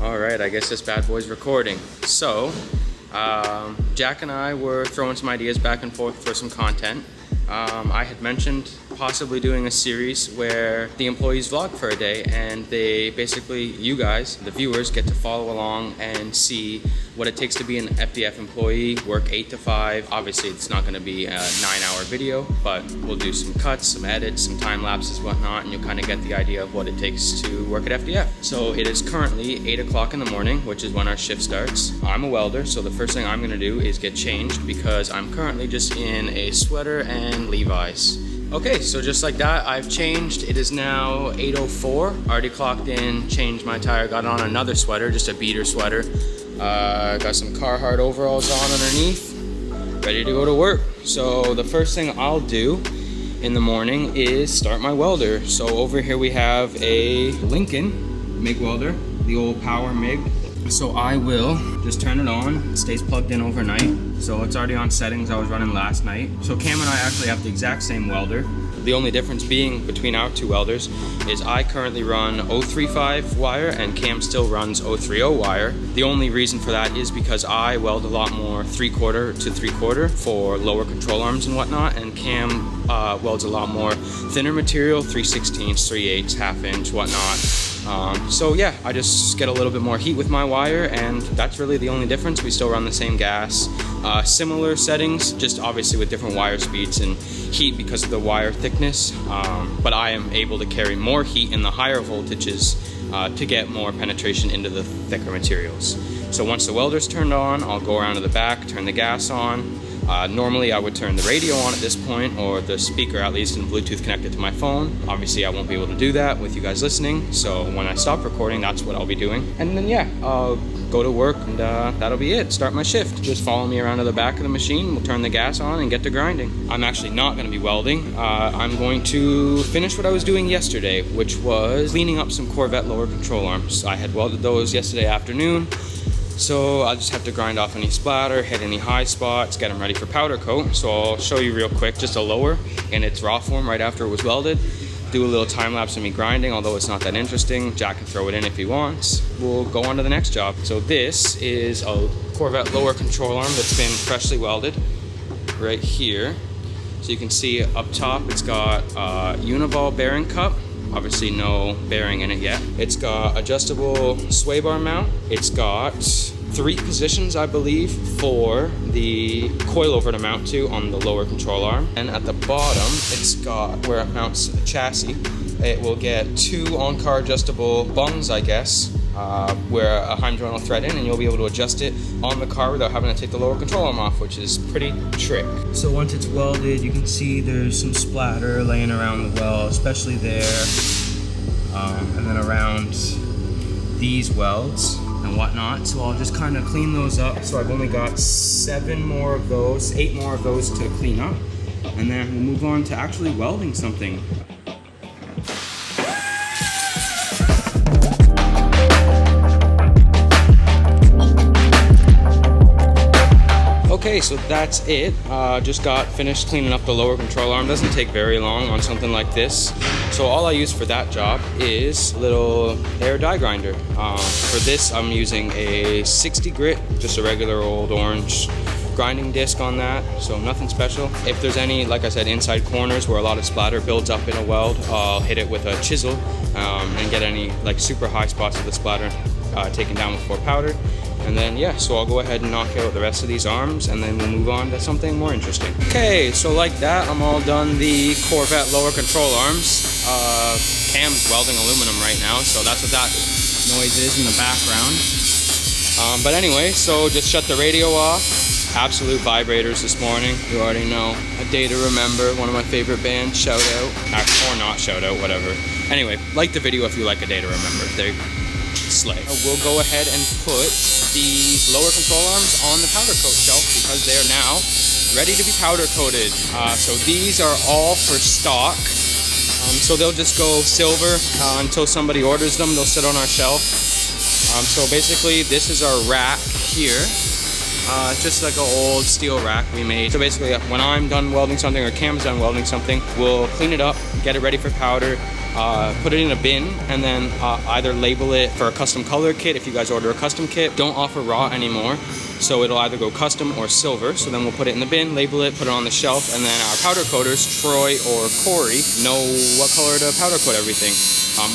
All right, I guess this bad boy's recording. So, Jack and I were throwing some ideas back and forth for some content. I had mentioned possibly doing a series where the employees vlog for a day and they basically, you guys, the viewers, get to follow along and see what it takes to be an FDF employee, work 8 to 5. Obviously, it's not going to be a 9-hour video, but we'll do some cuts, some edits, some time lapses, whatnot, and you'll kind of get the idea of what it takes to work at FDF. So it is currently 8 o'clock in the morning, which is when our shift starts. I'm a welder, so the first thing I'm going to do is get changed because I'm currently just in a sweater and Levi's. Okay, so just like that, I've changed. It is now 8:04. Already clocked in, changed my tire, got on another sweater, just a beater sweater. Got some Carhartt overalls on underneath, ready to go to work. So the first thing I'll do in the morning is start my welder. So over here we have a Lincoln MIG welder, the old power MIG. So I will just turn it on. It stays plugged in overnight. So it's already on settings I was running last night. So Cam and I actually have the exact same welder. The only difference being between our two welders is I currently run 035 wire and Cam still runs 030 wire. The only reason for that is because I weld a lot more 3/4 to 3/4 for lower control arms and whatnot, and Cam welds a lot more thinner material, 3/16, 3/8, 1/2 inch, whatnot. So yeah, I just get a little bit more heat with my wire, and that's really the only difference. We still run the same gas, similar settings, just obviously with different wire speeds and heat because of the wire thickness, but I am able to carry more heat in the higher voltages to get more penetration into the thicker materials. So once the welder's turned on, I'll go around to the back, turn the gas on. Normally I would turn the radio on at this point, or the speaker at least, and Bluetooth connected to my phone. Obviously I won't be able to do that with you guys listening, so when I stop recording, that's what I'll be doing. And then yeah, I'll go to work and that'll be it. Start my shift. Just follow me around to the back of the machine, we'll turn the gas on and get to grinding. I'm actually not going to be welding. I'm going to finish what I was doing yesterday, which was cleaning up some Corvette lower control arms. I had welded those yesterday afternoon. So I'll just have to grind off any splatter, hit any high spots, get them ready for powder coat. So I'll show you real quick, just a lower in its raw form right after it was welded. Do a little time lapse of me grinding, although it's not that interesting. Jack can throw it in if he wants. We'll go on to the next job. So this is a Corvette lower control arm that's been freshly welded right here. So you can see up top, it's got a Uniball bearing cup. Obviously no bearing in it yet. It's got adjustable sway bar mount. It's got 3 positions, I believe, for the coilover to mount to on the lower control arm. And at the bottom, it's got where it mounts the chassis. It will get 2 on-car adjustable bungs, I guess, where a Heim joint will thread in, and you'll be able to adjust it on the car without having to take the lower control arm off, which is pretty trick. So once it's welded, you can see there's some splatter laying around the weld, especially there, and then around these welds and whatnot. So I'll just kind of clean those up. So I've only got 8 more of those to clean up, and then we'll move on to actually welding something. Okay, so that's it. Just got finished cleaning up the lower control arm. Doesn't take very long on something like this. So all I use for that job is a little air die grinder. For this, I'm using a 60 grit, just a regular old orange grinding disc on that, so nothing special. If there's any, like I said, inside corners where a lot of splatter builds up in a weld, I'll hit it with a chisel and get any like super high spots of the splatter taken down before powder. And then yeah, so I'll go ahead and knock out the rest of these arms, and then we'll move on to something more interesting. Okay, so like that, I'm all done the Corvette lower control arms. Cam's welding aluminum right now, so that's what that noise is in the background. But anyway, so just shut the radio off. Absolute vibrators this morning. You already know. A Day to Remember, one of my favorite bands. Shout out. Or not shout out, whatever. Anyway, like the video if you like A Day to Remember. They slay. We'll go ahead and put these lower control arms on the powder coat shelf because they are now ready to be powder coated. So these are all for stock. So they'll just go silver until somebody orders them. They'll sit on our shelf. So basically this is our rack here. It's just like an old steel rack we made. So basically when I'm done welding something or Cam's done welding something, we'll clean it up, get it ready for powder, put it in a bin, and then either label it for a custom color kit if you guys order a custom kit. Don't offer raw anymore, so it'll either go custom or silver. So then we'll put it in the bin, label it, put it on the shelf, and then our powder coaters, Troy or Corey, know what color to powder coat everything.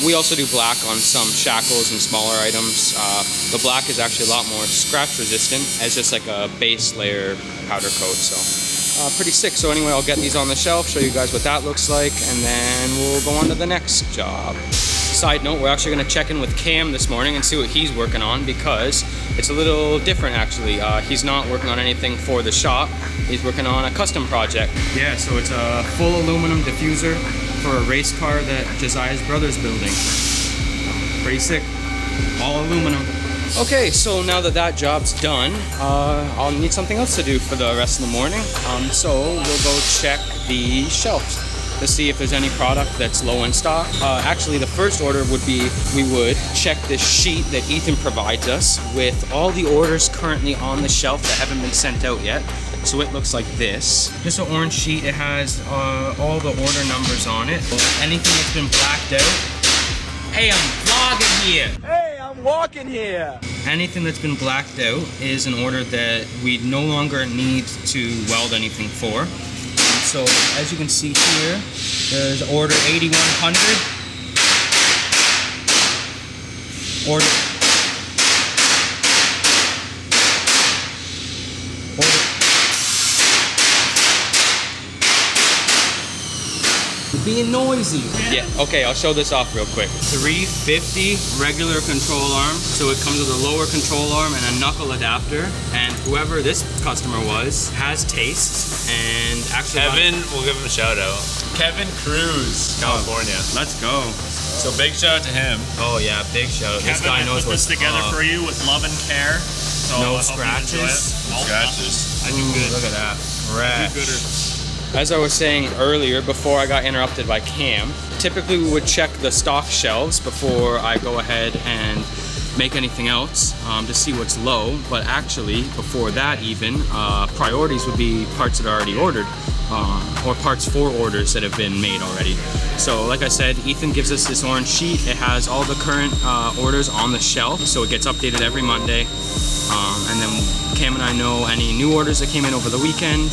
We also do black on some shackles and smaller items. The black is actually a lot more scratch resistant as just like a base layer powder coat, so pretty sick. So anyway, I'll get these on the shelf, show you guys what that looks like, and then we'll go on to the next job. Side note, we're actually going to check in with Cam this morning and see what he's working on, because it's a little different actually. He's not working on anything for the shop, he's working on a custom project. Yeah, so it's a full aluminum diffuser for a race car that Josiah's brother's building. Pretty sick, all aluminum. Okay, so now that that job's done, I'll need something else to do for the rest of the morning. So we'll go check the shelves to see if there's any product that's low in stock. Actually, the first order would be, we would check this sheet that Ethan provides us with all the orders currently on the shelf that haven't been sent out yet. So it looks like this. Just an orange sheet. It has all the order numbers on it. Anything that's been blacked out. Hey, I'm vlogging here. Hey, I'm walking here. Anything that's been blacked out is an order that we no longer need to weld anything for. So as you can see here, there's order 8100. Being noisy. Yeah, okay, I'll show this off real quick. 350 regular control arm. So it comes with a lower control arm and a knuckle adapter. And whoever this customer was has taste. And actually, Kevin, we'll give him a shout out. Kevin Cruz, California. Let's go. So big shout out to him. Oh yeah, big shout out. This guy knows what's together for you with love and care. So no scratches. No scratches. I do good. Look at that. I do gooder. As I was saying earlier, before I got interrupted by Cam, typically we would check the stock shelves before I go ahead and make anything else to see what's low. But actually, before that even, priorities would be parts that are already ordered, or parts for orders that have been made already. So like I said, Ethan gives us this orange sheet. It has all the current orders on the shelf, so it gets updated every Monday. And then Cam and I know any new orders that came in over the weekend,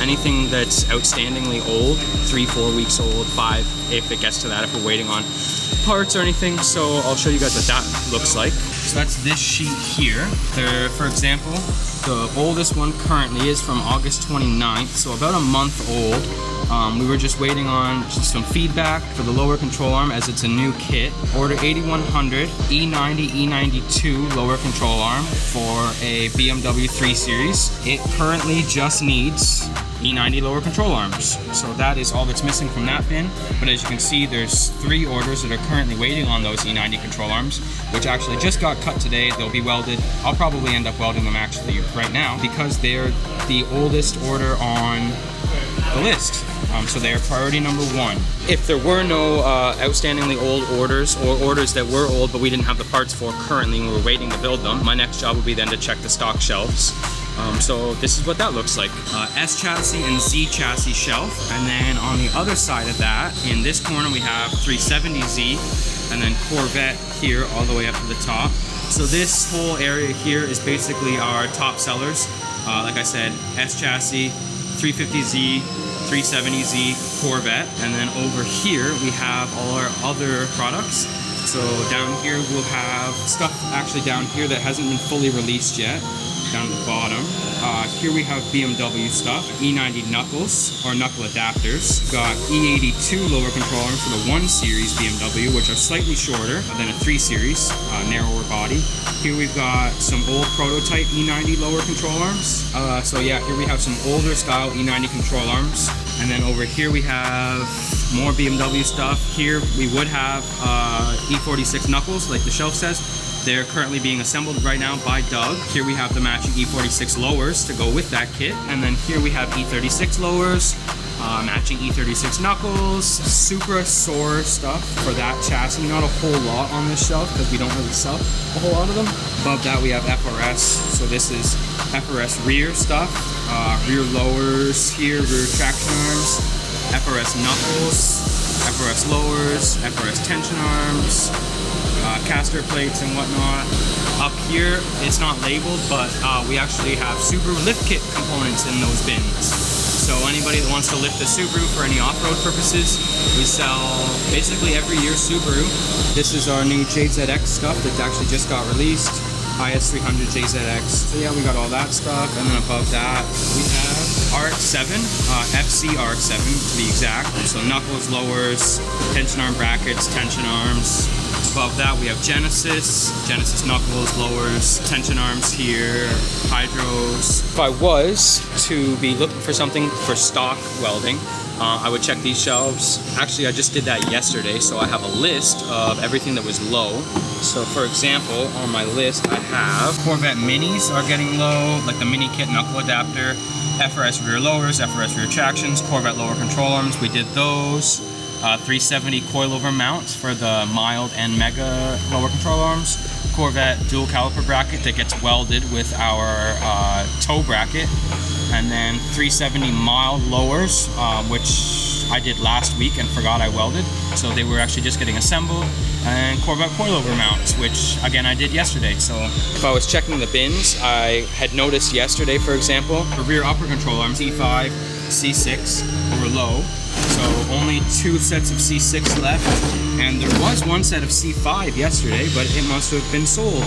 anything that's outstandingly old, 3-4 weeks old, 5 if it gets to that, if we're waiting on parts or anything. So I'll show you guys what that looks like. So that's this sheet here. For example, the oldest one currently is from August 29th, so about a month old. We were just waiting on just some feedback for the lower control arm, as it's a new kit. Order 8100 E90 E92 lower control arm for a BMW 3 Series. It currently just needs E90 lower control arms. So that is all that's missing from that bin. But as you can see, there's 3 orders that are currently waiting on those E90 control arms, which actually just got cut today. They'll be welded. I'll probably end up welding them actually right now, because they're the oldest order on the list. So they are priority number 1. If there were no outstandingly old orders, or orders that were old but we didn't have the parts for currently and we were waiting to build them, my next job would be then to check the stock shelves. So this is what that looks like. S chassis and Z chassis shelf. And then on the other side of that, in this corner we have 370Z, and then Corvette here all the way up to the top. So this whole area here is basically our top sellers. Like I said, S chassis, 350Z, 370Z, Corvette, and then over here we have all our other products. So down here we'll have stuff actually down here that hasn't been fully released yet, down at the bottom. Here we have BMW stuff, E90 knuckles, or knuckle adapters. We've got E82 lower control arms for the 1 Series BMW, which are slightly shorter than a 3 Series, narrower body. Here we've got some old prototype E90 lower control arms. So yeah, here we have some older style E90 control arms. And then over here we have more BMW stuff. Here we would have E46 knuckles, like the shelf says. They're currently being assembled right now by Doug. Here we have the matching E46 lowers to go with that kit. And then here we have E36 lowers, matching E36 knuckles, Supra Soar stuff for that chassis. Not a whole lot on this shelf because we don't really sell a whole lot of them. Above that we have FRS. So this is FRS rear stuff, rear lowers here, rear traction arms, FRS knuckles, FRS lowers, FRS tension arms, caster plates and whatnot. Up here, it's not labeled, but we actually have Subaru lift kit components in those bins. So anybody that wants to lift a Subaru for any off-road purposes, we sell basically every year Subaru. This is our new JZX stuff that actually just got released. IS300 JZX. So yeah, we got all that stuff. And then above that, we have RX-7, FC RX-7 to be exact. So knuckles, lowers, tension arm brackets, tension arms. Above that, we have Genesis knuckles, lowers, tension arms here, hydros. If I was to be looking for something for stock welding, I would check these shelves. Actually, I just did that yesterday, so I have a list of everything that was low. So for example, on my list, I have Corvette minis are getting low, like the mini kit knuckle adapter, FRS rear lowers, FRS rear tractions, Corvette lower control arms, we did those. 370 coilover mounts for the mild and mega lower control arms. Corvette dual caliper bracket that gets welded with our toe bracket. And then 370 mild lowers, which I did last week and forgot I welded. So they were actually just getting assembled. And Corvette coilover mounts, which again I did yesterday. So if I was checking the bins, I had noticed yesterday, for example, the rear upper control arms, C5, C6 were low. So only 2 sets of C6 left, and there was 1 set of C5 yesterday, but it must have been sold.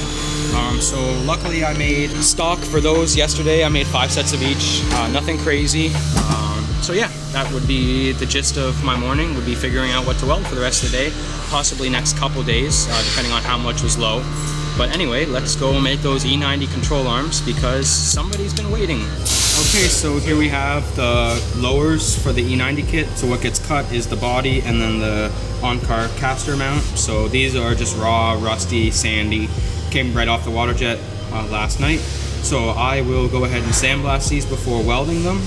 So luckily I made stock for those yesterday. I made 5 sets of each, nothing crazy. So yeah, that would be the gist of my morning, would be figuring out what to weld for the rest of the day, possibly next couple days, depending on how much was low. But anyway, let's go make those E90 control arms because somebody's been waiting. Okay, so here we have the lowers for the E90 kit. So what gets cut is the body and then the on-car caster mount. So these are just raw, rusty, sandy. Came right off the water jet last night. So I will go ahead and sandblast these before welding them,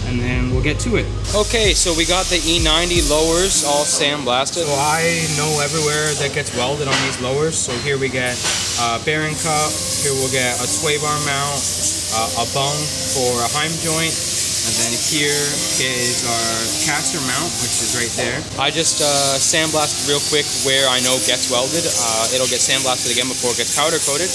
and then we'll get to it. Okay, so we got the E90 lowers all sandblasted. So I know everywhere that gets welded on these lowers. So here we get a bearing cup, here we'll get a sway bar mount, a bung for a heim joint, and then here is our caster mount, which is right there. I just sandblasted real quick where I know gets welded. It'll get sandblasted again before it gets powder coated.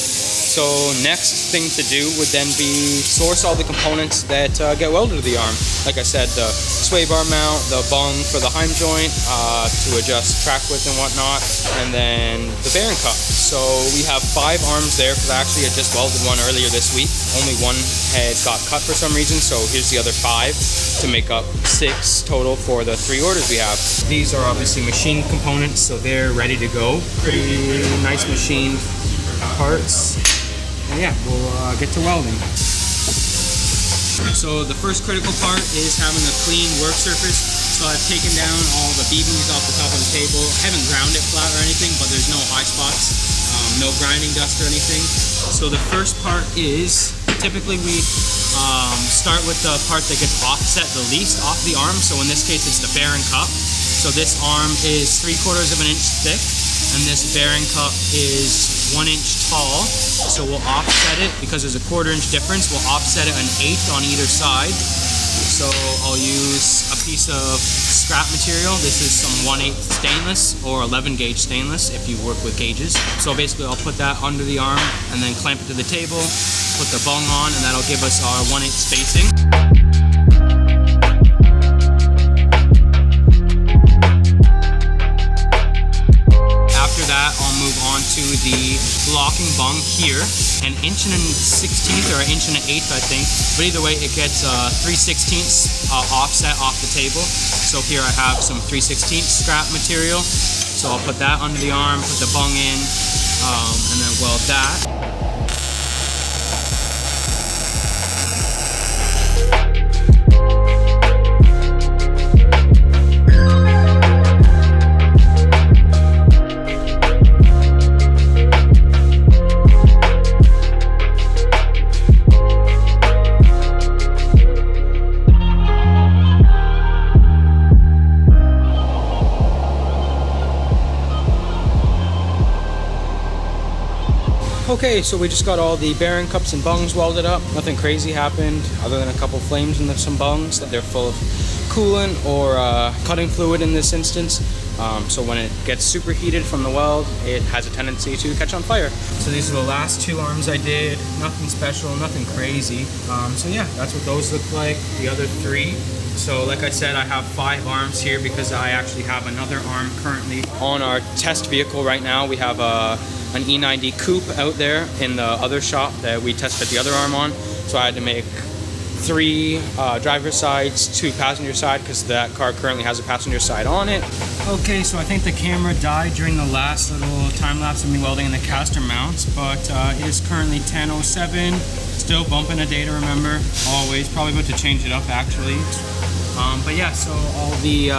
So next thing to do would then be source all the components that get welded to the arm. Like I said, the sway bar mount, the bung for the heim joint to adjust track width and whatnot, and then the bearing cup. So we have 5 arms there because I actually had just welded one earlier this week. Only one head got cut for some reason, so here's the other 5 to make up 6 total for the 3 orders we have. These are obviously machine components, so they're ready to go. Pretty nice machined parts. And yeah, we'll get to welding. So the first critical part is having a clean work surface. So I've taken down all the BBs off the top of the table. I haven't ground it flat or anything, but there's no high spots, no grinding dust or anything. So the first part is, typically we start with the part that gets offset the least off the arm. So in this case, it's the bearing cup. So this arm is 3/4 of an inch thick, and this bearing cup is 1 inch tall. So we'll offset it, because there's a 1/4 inch difference, we'll offset it 1/8 on either side. So I'll use a piece of scrap material. This is some 1/8 stainless or 11 gauge stainless if you work with gauges. So basically I'll put that under the arm and then clamp it to the table, put the bung on, and that'll give us our 1/8 spacing. I'll move on to the locking bung here, 1 1/16 or 1 1/8 I think, but either way it gets 3/16 offset off the table. So here I have some 3/16 scrap material, so I'll put that under the arm, put the bung in, and then weld that. Okay, so we just got all the bearing cups and bungs welded up. Nothing crazy happened other than a couple flames in some bungs. They're full of coolant or cutting fluid in this instance. So when it gets superheated from the weld, it has a tendency to catch on fire. So these are the last 2 arms I did. Nothing special, nothing crazy. So yeah, that's what those look like. The other 3. So like I said, I have 5 arms here because I actually have another arm currently on our test vehicle right now. We have an E90 coupe out there in the other shop that we tested the other arm on. So I had to make 3 driver sides, 2 passenger side, because that car currently has a passenger side on it. Okay, so I think the camera died during the last little time lapse of me welding in the caster mounts, but it is currently 10:07. Still bumping a day to remember, always. Probably about to change it up actually. But yeah, so all the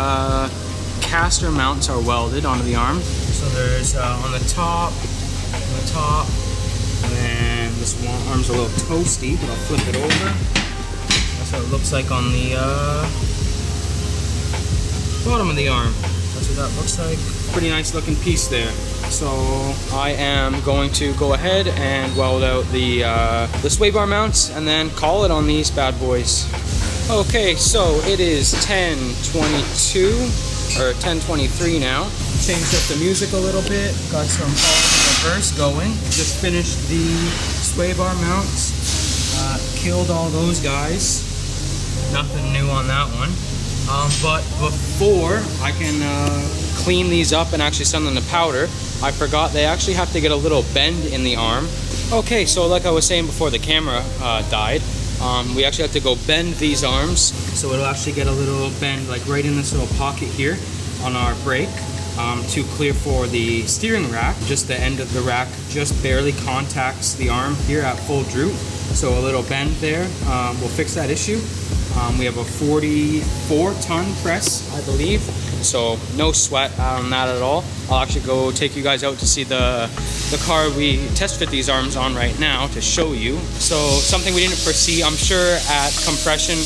caster mounts are welded onto the arm. So there's on the top, and then this one arm's a little toasty, but I'll flip it over. That's what it looks like on the bottom of the arm. That's what that looks like. Pretty nice looking piece there. So I am going to go ahead and weld out the sway bar mounts and then call it on these bad boys. Okay, so it is 10:22 or 10:23 now. Changed up the music a little bit. Got some reverse going. Just finished the sway bar mounts. Killed all those guys. Nothing new on that one. But before I can clean these up and actually send them to powder, I forgot they actually have to get a little bend in the arm. Okay, so like I was saying before the camera died, we actually have to go bend these arms. So it'll actually get a little bend like right in this little pocket here on our brake to clear for the steering rack. Just the end of the rack just barely contacts the arm here at full droop. So a little bend there will fix that issue. We have a 44-ton press, I believe, so no sweat on that at all. I'll actually go take you guys out to see the car we test fit these arms on right now to show you. So something we didn't foresee, I'm sure at compression,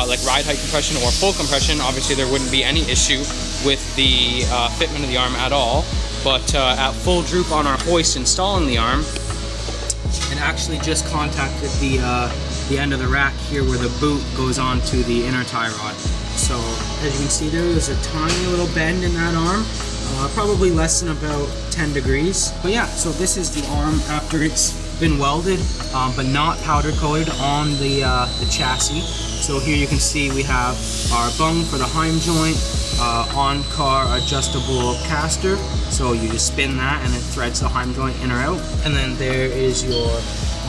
like ride height compression or full compression, obviously there wouldn't be any issue with the fitment of the arm at all. But at full droop on our hoist installing the arm, it actually just contacted the end of the rack here where the boot goes on to the inner tie rod. So as you can see there's a tiny little bend in that arm, probably less than about 10 degrees. But yeah, so this is the arm after it's been welded, but not powder coated on the chassis. So here you can see we have our bung for the heim joint, on-car adjustable caster. So you just spin that and it threads the heim joint in or out. And then there is your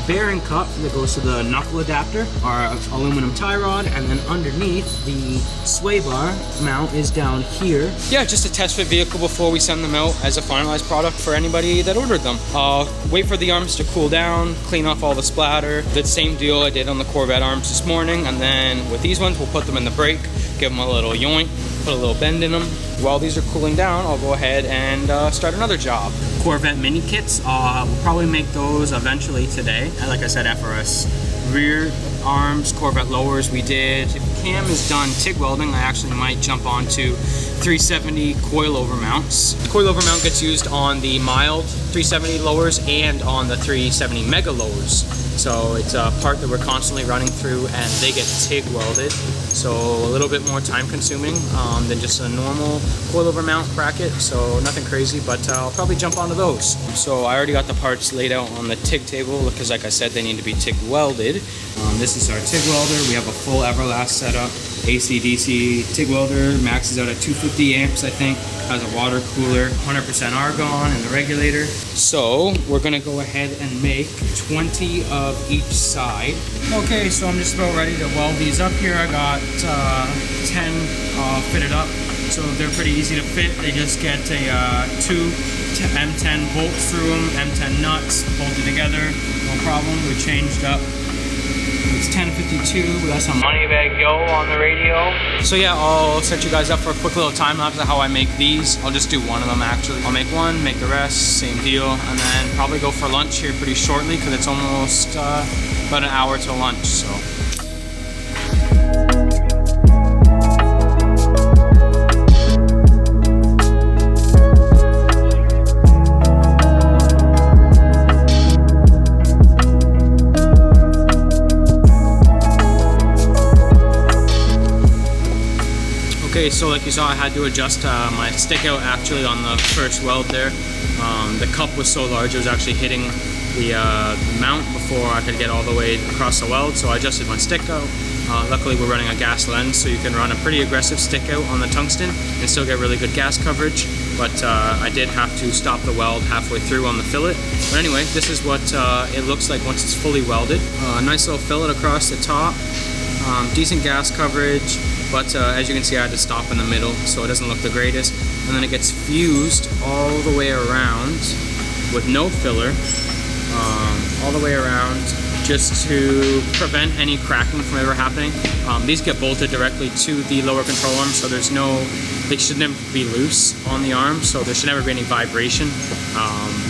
bearing cup that goes to the knuckle adapter, our aluminum tie rod, and then underneath the sway bar mount is down here. Yeah, just a test fit vehicle before we send them out as a finalized product for anybody that ordered them. I'll wait for the arms to cool down, clean off all the splatter. The same deal I did on the Corvette arms this morning, and then with these ones we'll put them in the brake, give them a little yoink, put a little bend in them. While these are cooling down, I'll go ahead and start another job. Corvette mini kits, we'll probably make those eventually today. And like I said, FRS rear arms, Corvette lowers we did. If cam is done TIG welding, I actually might jump onto 370 coilover mounts. The coilover mount gets used on the mild 370 lowers and on the 370 mega lowers. So it's a part that we're constantly running through and they get TIG welded. So a little bit more time consuming than just a normal coilover mount bracket. So nothing crazy, but I'll probably jump onto those. So I already got the parts laid out on the TIG table because like I said, they need to be TIG welded. This is our TIG welder. We have a full Everlast setup. AC/DC TIG welder, maxes out at 250 amps I think, has a water cooler, 100% argon in the regulator. So we're gonna go ahead and make 20 of each side. Okay, so I'm just about ready to weld these up here. I got 10 fitted up, so they're pretty easy to fit. They just get a 2 M10 bolts through them, M10 nuts bolted together, no problem. We changed up. It's 10:52, we got some Moneybag Yo on the radio. So yeah, I'll set you guys up for a quick little time lapse of how I make these. I'll just do one of them actually. I'll make one, make the rest, same deal, and then probably go for lunch here pretty shortly because it's almost about an hour till lunch, so. So like you saw, I had to adjust my stick out actually on the first weld there. The cup was so large it was actually hitting the mount before I could get all the way across the weld, so I adjusted my stick out. Luckily we're running a gas lens, so you can run a pretty aggressive stick out on the tungsten and still get really good gas coverage, but I did have to stop the weld halfway through on the fillet. But anyway, this is what it looks like once it's fully welded. Nice little fillet across the top, decent gas coverage, but as you can see I had to stop in the middle so it doesn't look the greatest, and then it gets fused all the way around with no filler, all the way around, just to prevent any cracking from ever happening. These get bolted directly to the lower control arm, so they should never be loose on the arm, so there should never be any vibration.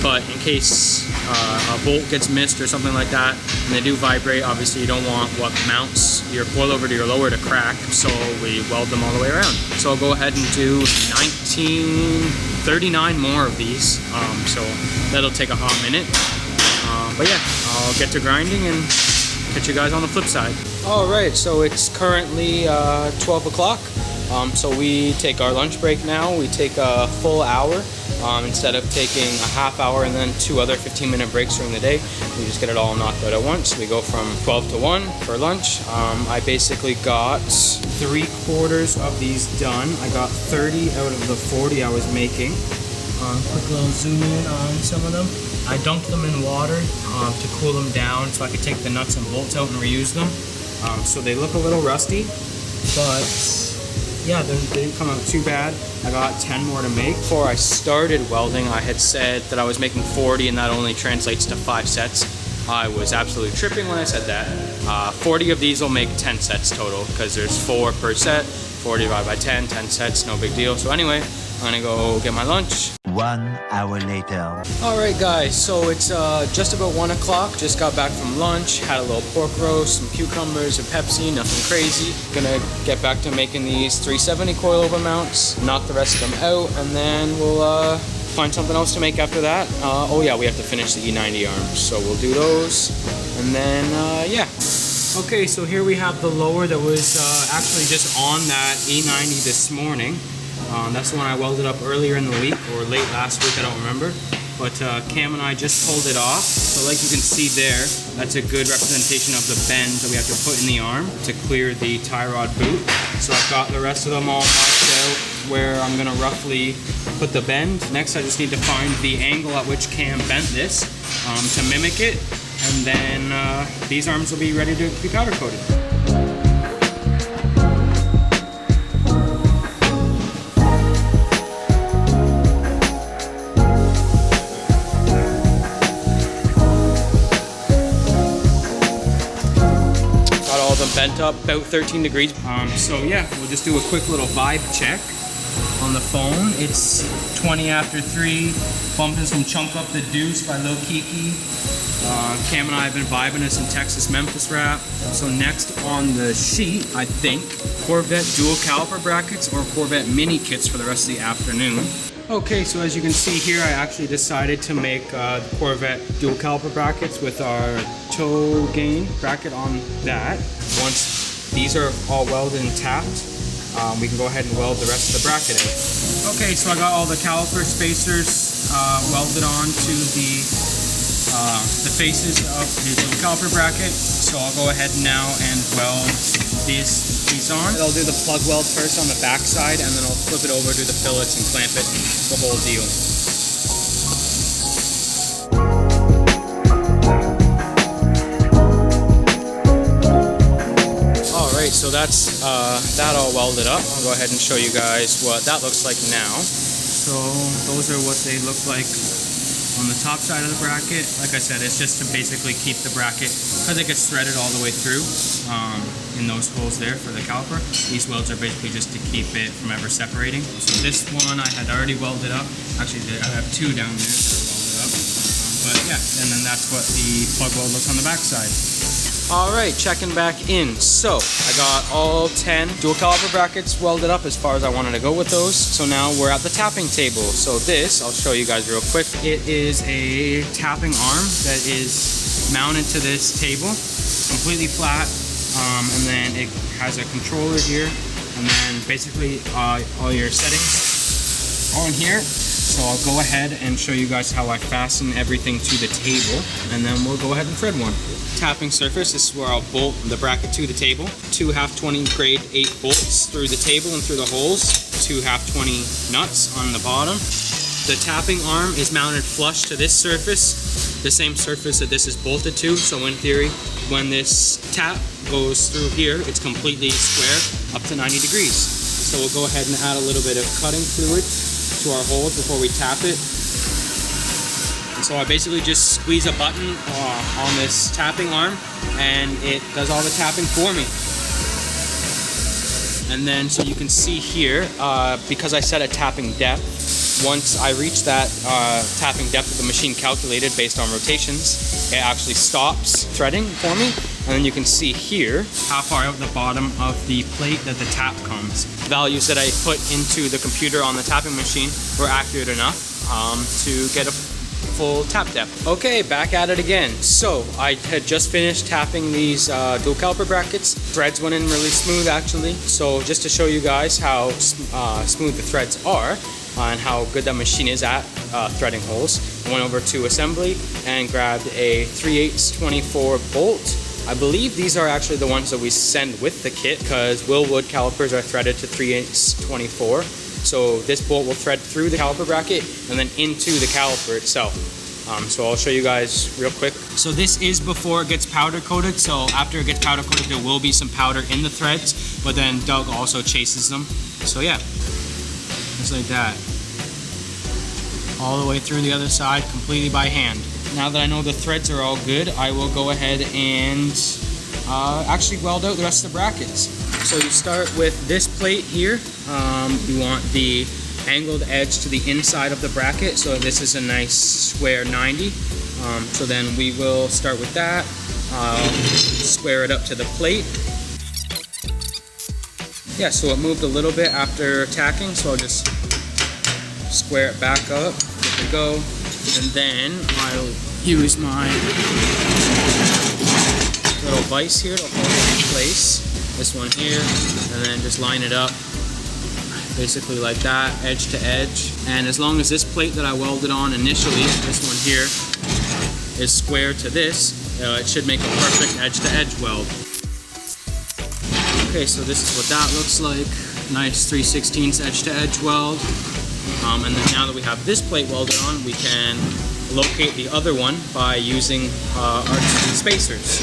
But in case a bolt gets missed or something like that, and they do vibrate, obviously you don't want what mounts your coilover to your lower to crack, so we weld them all the way around. So I'll go ahead and do 39 more of these, so that'll take a hot minute. But yeah, I'll get to grinding and catch you guys on the flip side. Alright, so it's currently 12 o'clock. So we take our lunch break now. We take a full hour instead of taking a half hour and then 2 other 15-minute breaks during the day. We just get it all knocked out at once. We go from 12 to 1 for lunch. I basically got 3/4 of these done. I got 30 out of the 40 I was making. Quick little zoom in on some of them. I dunked them in water to cool them down so I could take the nuts and bolts out and reuse them. So they look a little rusty, but yeah, they didn't come out too bad. I got 10 more to make. Before I started welding, I had said that I was making 40 and that only translates to 5 sets. I was absolutely tripping when I said that. 40 of these will make 10 sets total because there's 4 per set. 40 divided by 10, 10 sets, no big deal. So anyway, I'm gonna go get my lunch. 1 hour later. Alright guys, so it's just about 1 o'clock. Just got back from lunch, had a little pork roast, some cucumbers, a Pepsi, nothing crazy. Gonna get back to making these 370 coilover mounts, knock the rest of them out, and then we'll find something else to make after that. Oh yeah, we have to finish the E90 arms, so we'll do those, and then yeah. Okay, so here we have the lower that was actually just on that E90 this morning. That's the one I welded up earlier in the week, or late last week, I don't remember. But Cam and I just pulled it off. So like you can see there, that's a good representation of the bend that we have to put in the arm to clear the tie rod boot. So I've got the rest of them all marked out where I'm gonna roughly put the bend. Next I just need to find the angle at which Cam bent this to mimic it. And then these arms will be ready to be powder coated. Bent up about 13 degrees. So yeah, we'll just do a quick little vibe check on the phone. It's 20 after 3, bumping some Chunk Up the Deuce by Lil Kiki. Cam and I have been vibing to some Texas Memphis rap. So next on the sheet, I think, Corvette dual caliper brackets or Corvette mini kits for the rest of the afternoon. Okay, so as you can see here, I actually decided to make the Corvette dual caliper brackets with our toe gain bracket on that. Once these are all welded and tapped, we can go ahead and weld the rest of the bracket out. Okay, so I got all the caliper spacers welded on to the faces of the dual caliper bracket. So I'll go ahead now and weld these on. I'll do the plug weld first on the back side, and then I'll flip it over, do the fillets, and clamp it, the whole deal. Alright, so that's that all welded up. I'll go ahead and show you guys what that looks like now. So those are what they look like on the top side of the bracket. Like I said, it's just to basically keep the bracket, because it gets threaded all the way through in those holes there for the caliper. These welds are basically just to keep it from ever separating. So this one I had already welded up. Actually, I have 2 down there that are welded up. But yeah, and then that's what the plug weld looks on the back side. Alright, checking back in. So, I got all 10 dual caliper brackets welded up as far as I wanted to go with those. So now we're at the tapping table. So this, I'll show you guys real quick. It is a tapping arm that is mounted to this table, completely flat. And then it has a controller here, and and then basically all your settings are on here. So I'll go ahead and show you guys how I fasten everything to the table, and then we'll go ahead and thread one. Tapping surface, this is where I'll bolt the bracket to the table. 2 half-20 grade 8 bolts through the table and through the holes. 2 half-20 nuts on the bottom. The tapping arm is mounted flush to this surface, the same surface that this is bolted to. So in theory, when this tap goes through here, it's completely square up to 90 degrees. So we'll go ahead and add a little bit of cutting fluid to our holes before we tap it. And so I basically just squeeze a button on this tapping arm, and it does all the tapping for me. And then so you can see here, because I set a tapping depth, once I reach that tapping depth that the machine calculated based on rotations, it actually stops threading for me. And then you can see here how far out the bottom of the plate that the tap comes. Values that I put into the computer on the tapping machine were accurate enough to get a full tap depth. Okay, back at it again. So I had just finished tapping these dual caliper brackets. Threads went in really smooth actually. So just to show you guys how smooth the threads are and how good that machine is at threading holes, I went over to assembly and grabbed a 3/8 24 bolt. I believe these are actually the ones that we send with the kit, because Willwood calipers are threaded to 3/8 24. So this bolt will thread through the caliper bracket and then into the caliper itself. So I'll show you guys real quick. So this is before it gets powder coated. So after it gets powder coated, there will be some powder in the threads, but then Doug also chases them. So yeah, just like that. All the way through the other side, completely by hand. Now that I know the threads are all good, I will go ahead and actually weld out the rest of the brackets. So you start with this plate here. You want the angled edge to the inside of the bracket, so this is a nice square 90. So then we will start with that, square it up to the plate. Yeah, so it moved a little bit after tacking, so I'll just square it back up. Good to go. And then I'll use my little vise here to hold it in place. This one here, and then just line it up basically like that, edge to edge. And as long as this plate that I welded on initially, this one here, is square to this, it should make a perfect edge to edge weld. Okay, so this is what that looks like. Nice 3/16 edge to edge weld. And then now that we have this plate welded on, we can locate the other one by using our spacers.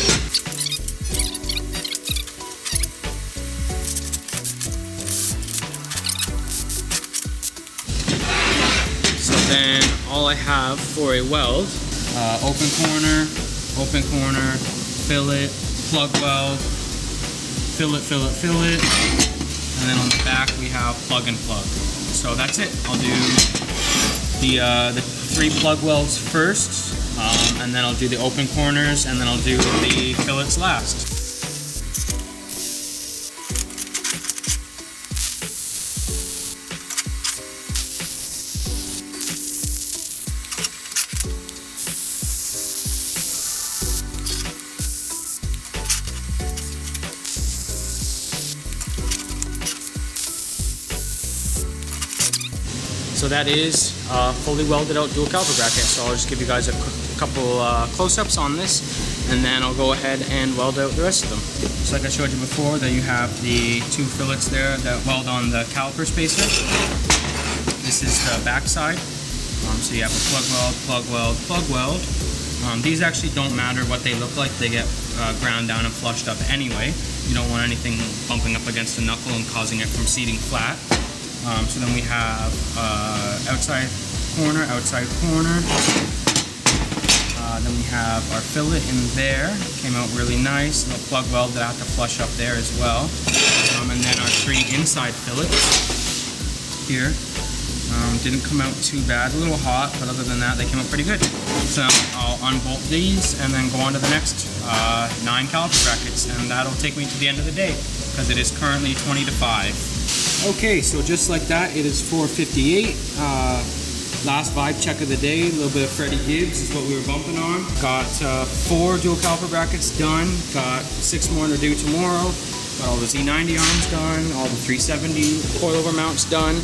So then all I have for a weld, open corner, fillet, plug weld, fillet, fillet, fillet, and then on the back we have plug and plug. So that's it. I'll do the 3 plug welds first, and then I'll do the open corners, and then I'll do the fillets last. So that is fully welded out dual caliper bracket. So I'll just give you guys a couple close-ups on this, and then I'll go ahead and weld out the rest of them. So like I showed you before, that you have the 2 fillets there that weld on the caliper spacer. This is the back side. So you have a plug weld, plug weld, plug weld. These actually don't matter what they look like. They get ground down and flushed up anyway. You don't want anything bumping up against the knuckle and causing it from seating flat. So then we have outside corner. Then we have our fillet in there. Came out really nice. Little plug weld that I have to flush up there as well. And then our 3 inside fillets here. Didn't come out too bad. A little hot, but other than that, they came out pretty good. So I'll unbolt these and then go on to the next 9 caliper brackets, and that'll take me to the end of the day because it is currently 20 to 5. Okay, so just like that, it is 4:58. Last vibe check of the day, a little bit of Freddie Gibbs is what we were bumping on. Got 4 dual caliper brackets done, got 6 more to do tomorrow, Got all the E90 arms done, all the 370 coilover mounts done.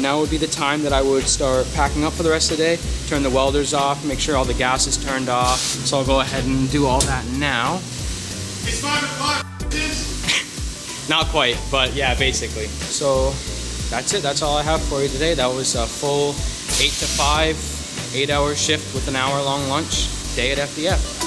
Now would be the time that I would start packing up for the rest of the day, turn the welders off, make sure all the gas is turned off. So I'll go ahead and do all that now. It's 5 o'clock. Not quite, but yeah, basically. So that's it. That's all I have for you today. That was a full 8 to 5, 8-hour shift with an hour-long lunch day at FDF.